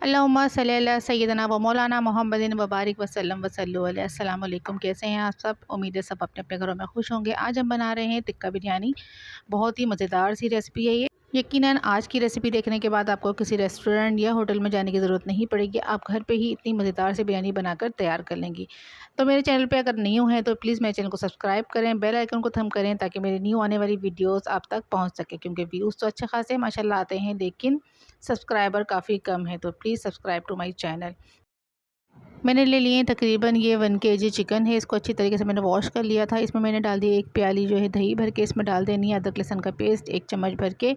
अल्लाहुम्मा सल्ली अला सय्यदना व मौलाना मुहम्मदिन व बारिक वसल्लम वसल्लु अलैहि। अस्सलाम वालेकुम। कैसे हैं आप सब? उम्मीद है सब अपने अपने घरों में खुश होंगे। आज हम बना रहे हैं टिक्का बिरयानी। बहुत ही मज़ेदार सी रेसिपी है ये। यकीनन आज की रेसिपी देखने के बाद आपको किसी रेस्टोरेंट या होटल में जाने की ज़रूरत नहीं पड़ेगी। आप घर पे ही इतनी मज़ेदार सी बिरयानी बनाकर तैयार कर लेंगी। तो मेरे चैनल पे अगर न्यू हैं तो प्लीज़ मेरे चैनल को सब्सक्राइब करें, बेल आइकन को थम करें ताकि मेरी न्यू आने वाली वीडियोस आप तक पहुंच सके। क्योंकि व्यूज़ तो अच्छे खासे माशाल्लाह आते हैं, लेकिन सब्सक्राइबर काफ़ी कम है। तो please subscribe to my channel. मैंने ले लिए तकरीबन ये 1 केजी चिकन है। इसको अच्छी तरीके से मैंने वॉश कर लिया था। इसमें मैंने डाल दी 1 प्याली जो है दही भर के इसमें डाल देनी है। अदरक लहसुन का पेस्ट 1 चम्मच भर के,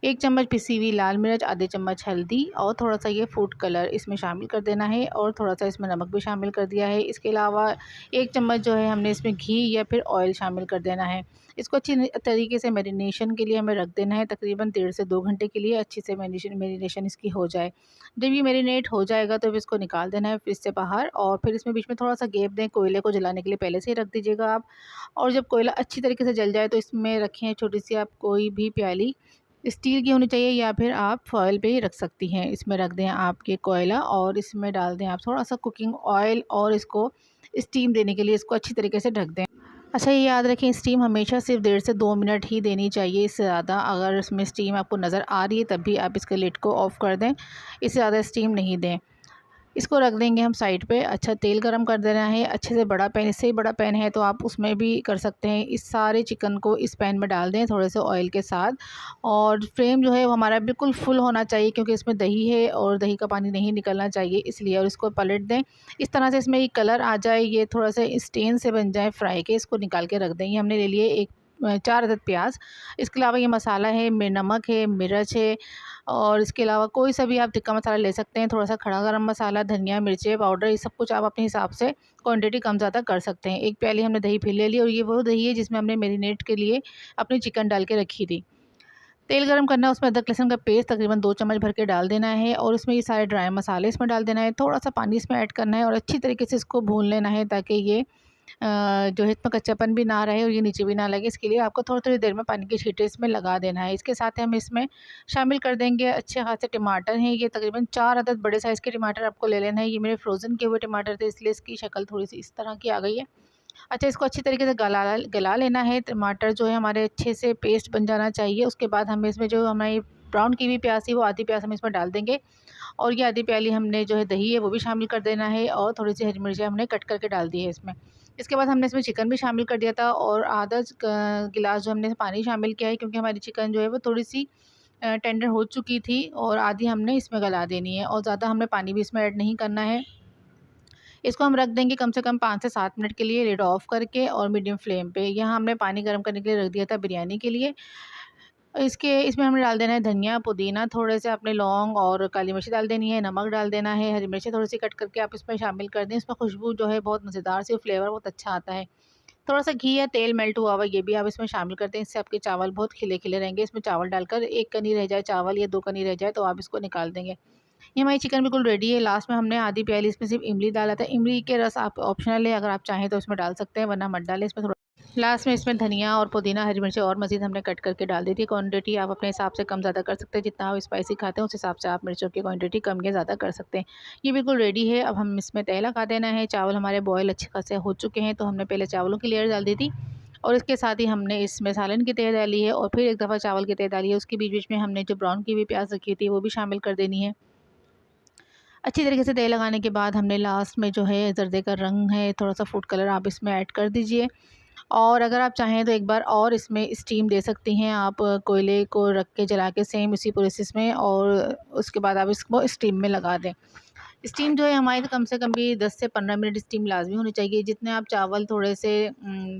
1 चम्मच पिसी हुई लाल मिर्च, आधे चम्मच हल्दी और थोड़ा-सा ये फूड कलर इसमें शामिल कर देना है और थोड़ा-सा इसमें नमक भी शामिल कर दिया है। इसके अलावा 1 चम्मच जो है हमने इसमें घी या फिर ऑयल शामिल कर देना है। इसको अच्छी तरीके से मैरिनेशन के लिए हमें रख देना है, तकरीबन 1.5 से 2 घंटे के लिए अच्छी से मैरिनेशन इसकी हो जाए। जब ये मैरिनेट हो जाएगा तो फिर इसको निकाल देना है फ्रिज से बाहर और फिर इसमें बीच में थोड़ा-सा गैप दें। कोयले को जलाने के लिए पहले से ही रख दीजिएगा आप। और जब कोयला अच्छी तरीके से जल जाए तो इसमें रखें छोटी-सी आप कोई भी प्याली, स्टील की होनी चाहिए या फिर आप फॉइल पे ही रख सकती हैं। इसमें रख दें आप ये कोयला और इसमें डाल दें आप थोड़ा-सा कुकिंग ऑयल और इसको स्टीम देने के लिए इसको अच्छी तरीके से ढक दें। अच्छा, ये याद रखें स्टीम हमेशा सिर्फ 1.5 से 2 मिनट ही देनी चाहिए, इससे ज़्यादा अगर इसमें स्टीम आपको नज़र आ रही है तब भी आप इसके लिड को ऑफ़ कर दें। इससे ज़्यादा स्टीम नहीं दें। इसको रख देंगे हम साइड पे। अच्छा, तेल गरम कर देना है अच्छे से। बड़ा पैन, इससे ही बड़ा पैन है तो आप उसमें भी कर सकते हैं। इस सारे चिकन को इस पैन में डाल दें थोड़े से ऑयल के साथ और फ्लेम जो है वो हमारा बिल्कुल फुल होना चाहिए क्योंकि इसमें दही है और दही का पानी नहीं निकलना चाहिए इसलिए। और इसको पलट दें इस तरह से, इसमें ये कलर आ जाए, ये थोड़ा सा स्टेन से बन जाए फ्राई के, इसको निकाल के रख दें। ये हमने ले लिए 4 अदद प्याज। इसके अलावा ये मसाला है, नमक है, मिर्च है और इसके अलावा कोई सा भी आप टिक्का मसाला ले सकते हैं। थोड़ा सा खड़ा गरम मसाला, धनिया, मिर्ची पाउडर, ये सब कुछ आप अपने हिसाब से क्वांटिटी कम ज़्यादा कर सकते हैं। 1 प्याली हमने दही फिर ले ली और ये वो दही है जिसमें हमने मैरिनेट के लिए अपनी चिकन डाल के रखी थी। तेल गरम करना है, उसमें अदरक लहसुन का पेस्ट तकरीबन 2 चम्मच भर के डाल देना है और इसमें ये सारे ड्राई मसाले इसमें डाल देना है। थोड़ा-सा पानी इसमें ऐड करना है और अच्छी तरीके से इसको भून लेना है ताकि ये जो है इसमें कच्चापन भी ना रहे और ये नीचे भी ना लगे। इसके लिए आपको थोड़ी-थोड़ी देर में पानी के छींटे इसमें लगा देना है। इसके साथ हम इसमें शामिल कर देंगे अच्छे खासे टमाटर हैं। ये तकरीबन 4 अदद बड़े साइज़ के टमाटर आपको ले लेना है। ये मेरे फ्रोज़न किए हुए टमाटर थे इसलिए इसकी शक्ल थोड़ी-सी इस तरह की आ गई है। अच्छा, इसको अच्छी तरीके से गला लेना है। टमाटर जो है हमारे अच्छे से पेस्ट बन जाना चाहिए। उसके बाद हमें इसमें जो हमारी ब्राउन की हुई प्याज़ थी वो आधी प्याज़ हम इसमें डाल देंगे और ये आधी प्याली हमने जो है दही है वो भी शामिल कर देना है और थोड़ी-सी हरी मिर्चें हमने कट करके डाल दी है इसमें। इसके बाद हमने इसमें चिकन भी शामिल कर दिया था और आधा गिलास जो हमने पानी शामिल किया है क्योंकि हमारी चिकन जो है वो थोड़ी-सी टेंडर हो चुकी थी और आधी हमने इसमें गला देनी है और ज़्यादा हमने पानी भी इसमें ऐड नहीं करना है। इसको हम रख देंगे कम से कम 5 से 7 मिनट के लिए लिड ऑफ़ करके और मीडियम फ्लेम पे। यहाँ हमने पानी गर्म करने के लिए रख दिया था बिरयानी के लिए। इसमें हमने डाल देना है धनिया, पुदीना, थोड़े से अपने लौंग और काली मिर्च डाल देनी है, नमक डाल देना है, हरी मिर्चें थोड़ी-सी कट करके आप इसमें शामिल कर दें। इसमें खुशबू जो है बहुत मज़ेदार सी, फ्लेवर बहुत अच्छा आता है। थोड़ा-सा घी या तेल मेल्ट हुआ हुआ ये भी आप इसमें शामिल कर दें, इससे आपके चावल बहुत खिले-खिले रहेंगे। इसमें चावल डालकर 1 कनी रह जाए चावल या 2 कनी रह जाए तो आप इसको निकाल देंगे। ये हमारी चिकन बिल्कुल रेडी है। लास्ट में हमने आधी प्याली इसमें सिर्फ इमली डाला था। इमली के रस आप ऑप्शनल है, अगर आप चाहें तो इसमें डाल सकते हैं वरना मत डालें। इसमें थोड़ा लास्ट में इसमें धनिया और पुदीना, हरी मिर्ची और मज़ीद हमने कट करके डाल दी थी। क्वांटिटी आप अपने हिसाब से कम ज़्यादा कर सकते हैं। जितना आप स्पाइसी खाते हैं उस हिसाब से आप मिर्चों की क्वांटिटी कम या ज़्यादा कर सकते हैं। ये बिल्कुल रेडी है। अब हम इसमें तेल लगा देना है। चावल हमारे बॉयल अच्छे खासे हो चुके हैं तो हमने पहले चावलों की लेयर डाल दी थी और इसके साथ ही हमने इसमें सालन की तह डाली है और फिर एक दफ़ा चावल की तह डाली है। उसके बीच-बीच में हमने जो ब्राउन की हुई प्याज़ रखी थी वो भी शामिल कर देनी है। अच्छी तरीके से तेल लगाने के बाद हमने लास्ट में जो है ज़र्दे का रंग है, थोड़ा-सा फूड कलर आप इसमें ऐड कर दीजिए और अगर आप चाहें तो एक बार और इसमें स्टीम दे सकती हैं आप। कोयले को रख के जला के सेम इसी प्रोसेस में और उसके बाद आप इसको स्टीम में लगा दें। स्टीम जो है हमारी तो कम से कम भी 10 से 15 मिनट स्टीम लाज़मी होनी चाहिए। जितने आप चावल थोड़े से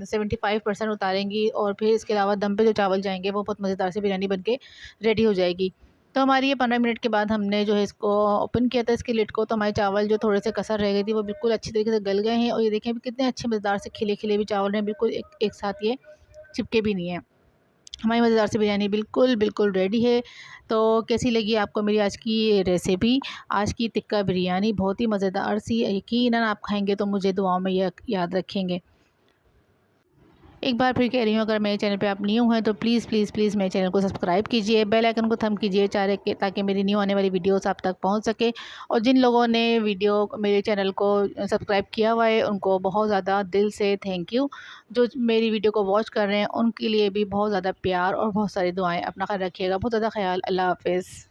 75% उतारेंगी और फिर इसके अलावा दम पे जो चावल जाएँगे वो बहुत मज़ेदार से बिरयानी बन के रेडी हो जाएगी। तो हमारी ये 15 मिनट के बाद हमने जो है इसको ओपन किया था इसके लिड को, तो हमारे चावल जो थोड़े से कसर रह गई थी वो बिल्कुल अच्छी तरीके से गल गए हैं और ये देखें अभी कितने अच्छे मज़ेदार से खिले-खिले भी चावल हैं, बिल्कुल एक साथ ये चिपके भी नहीं हैं। हमारी मज़ेदार सी बिरयानी बिल्कुल रेडी है। तो कैसी लगी आपको मेरी आज की ये रेसिपी? आज की टिक्का बिरयानी बहुत ही मज़ेदार सी, यकीनन आप खाएँगे तो मुझे दुआओं में याद रखेंगे। एक बार फिर कह रही हूँ, अगर मेरे चैनल पे आप न्यू हैं तो प्लीज़ प्लीज़ प्लीज़ मेरे चैनल को सब्सक्राइब कीजिए, बेल आइकन को थंब कीजिए ताकि मेरी न्यू आने वाली वीडियोस आप तक पहुंच सके। और जिन लोगों ने मेरे चैनल को सब्सक्राइब किया हुआ है उनको बहुत ज़्यादा दिल से थैंक यू। जो मेरी वीडियो को वॉच कर रहे हैं उनके लिए भी बहुत ज़्यादा प्यार और बहुत सारी दुआएँ। अपना ख्याल रखिएगा, बहुत ज़्यादा ख्याल। अल्लाह हाफ़िज़।